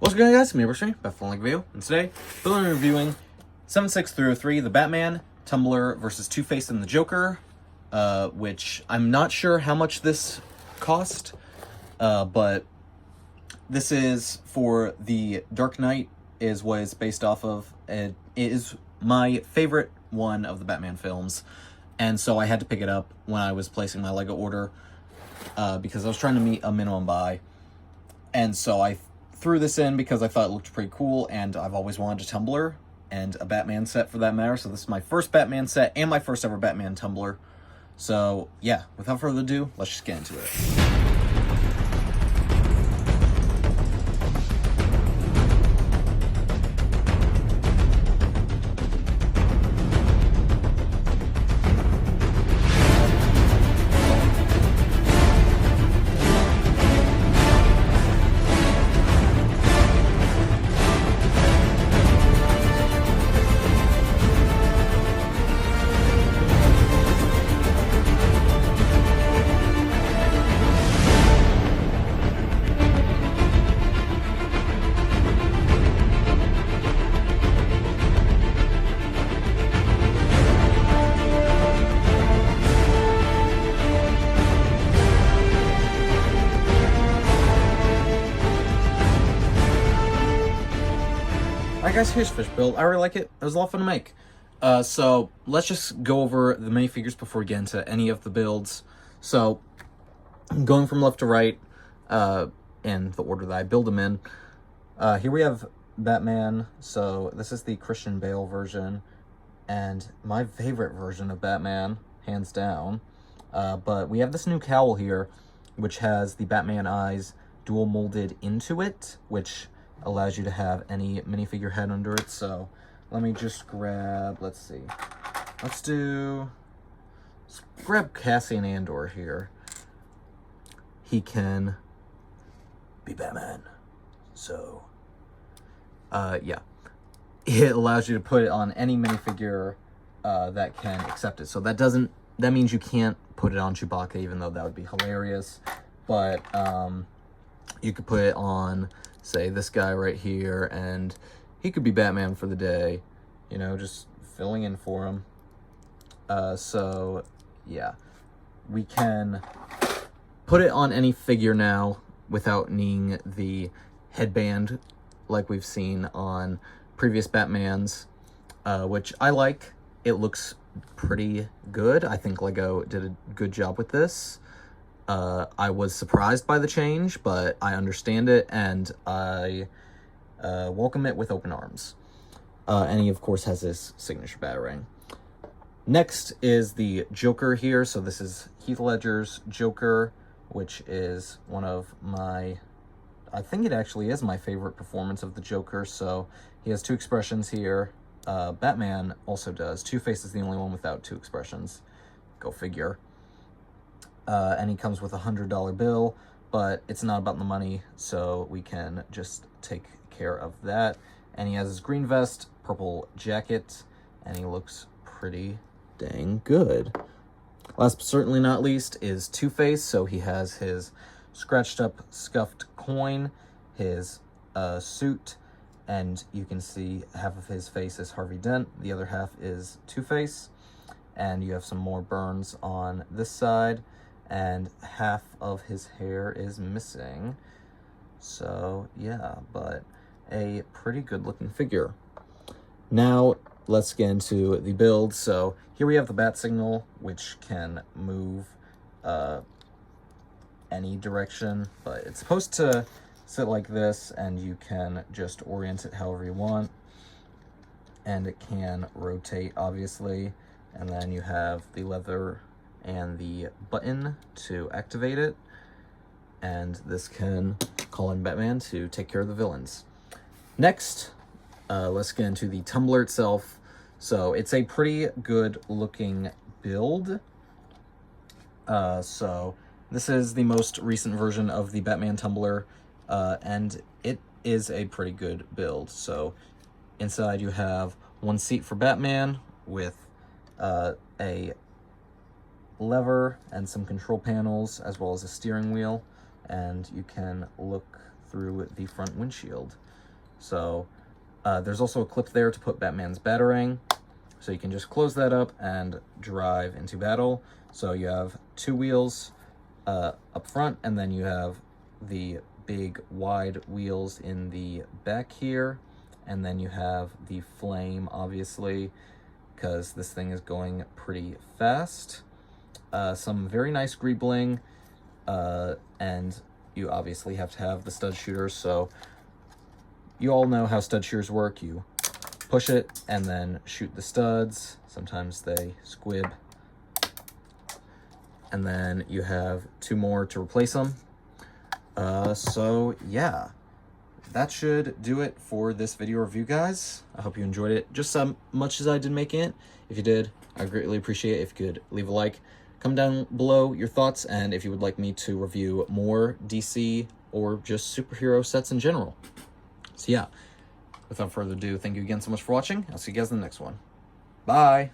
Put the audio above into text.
What's going on, guys? Me, Batman Tumbler, and today we're reviewing 76303, the Batman Tumbler versus Two-Face and the Joker, which I'm not sure how much this cost, but this is for the Dark Knight, is what it's based off of. It is my favorite one of the Batman films, and so I had to pick it up when I was placing my Lego order, because I was trying to meet a minimum buy, and so I threw this in because I thought it looked pretty cool, and I've always wanted a tumbler and a Batman set for that matter. So this is my first Batman set and my first ever Batman tumbler. So yeah, without further ado, let's just get into it. Alright guys, here's Fish Build. I really like it. It was a lot of fun to make. So let's just go over the minifigures before we get into any of the builds. So, going from left to right, in the order that I build them in. Here we have Batman. So this is the Christian Bale version, and my favorite version of Batman, hands down. But we have this new cowl here, which has the Batman eyes dual molded into it, which allows you to have any minifigure head under it. So let me just grab, let's grab Cassian Andor here. He can be Batman. So, yeah. It allows you to put it on any minifigure that can accept it. So that means you can't put it on Chewbacca, even though that would be hilarious. But, you could put it on, say, this guy right here, and he could be Batman for the day, you know, just filling in for him. So, yeah. We can put it on any figure now without needing the headband like we've seen on previous Batmans, which I like. It looks pretty good. I think Lego did a good job with this. I was surprised by the change, but I understand it, and I welcome it with open arms. And he, of course, has his signature batarang. Next is the Joker here. So this is Heath Ledger's Joker, which is one of my... I think it actually is my favorite performance of the Joker. So he has two expressions here. Batman also does. Two-Face is the only one without two expressions. Go figure. And he comes with a $100 bill, but it's not about the money, so we can just take care of that. And he has his green vest, purple jacket, and he looks pretty dang good. Last but certainly not least is Two-Face. So he has his scratched up, scuffed coin, his suit, and you can see half of his face is Harvey Dent, the other half is Two-Face, and you have some more burns on this side, and half of his hair is missing. So yeah, but a pretty good looking figure. Now let's get into the build. So here we have the bat signal, which can move any direction, but it's supposed to sit like this, and you can just orient it however you want, and it can rotate, obviously. And then you have the leather and the button to activate it, and this can call in Batman to take care of the villains. Next, let's get into the tumbler itself. So it's a pretty good looking build. So this is the most recent version of the Batman Tumbler, and it is a pretty good build. So inside you have one seat for Batman with a lever and some control panels, as well as a steering wheel, and you can look through the front windshield. So there's also a clip there to put Batman's Batarang. So you can just close that up and drive into battle. So you have 2 wheels up front, and then you have the big wide wheels in the back here. And then you have the flame, obviously, because this thing is going pretty fast. Some very nice greebling, and you obviously have to have the stud shooters. So you all know how stud shooters work. You push it and then shoot the studs. Sometimes they squib. And then you have 2 more to replace them. So yeah, that should do it for this video review, guys. I hope you enjoyed it just as much as I did making it. If you did, I greatly appreciate it if you could leave a like. Comment down below your thoughts, and if you would like me to review more DC or just superhero sets in general. So yeah, without further ado, thank you again so much for watching. I'll see you guys in the next one. Bye!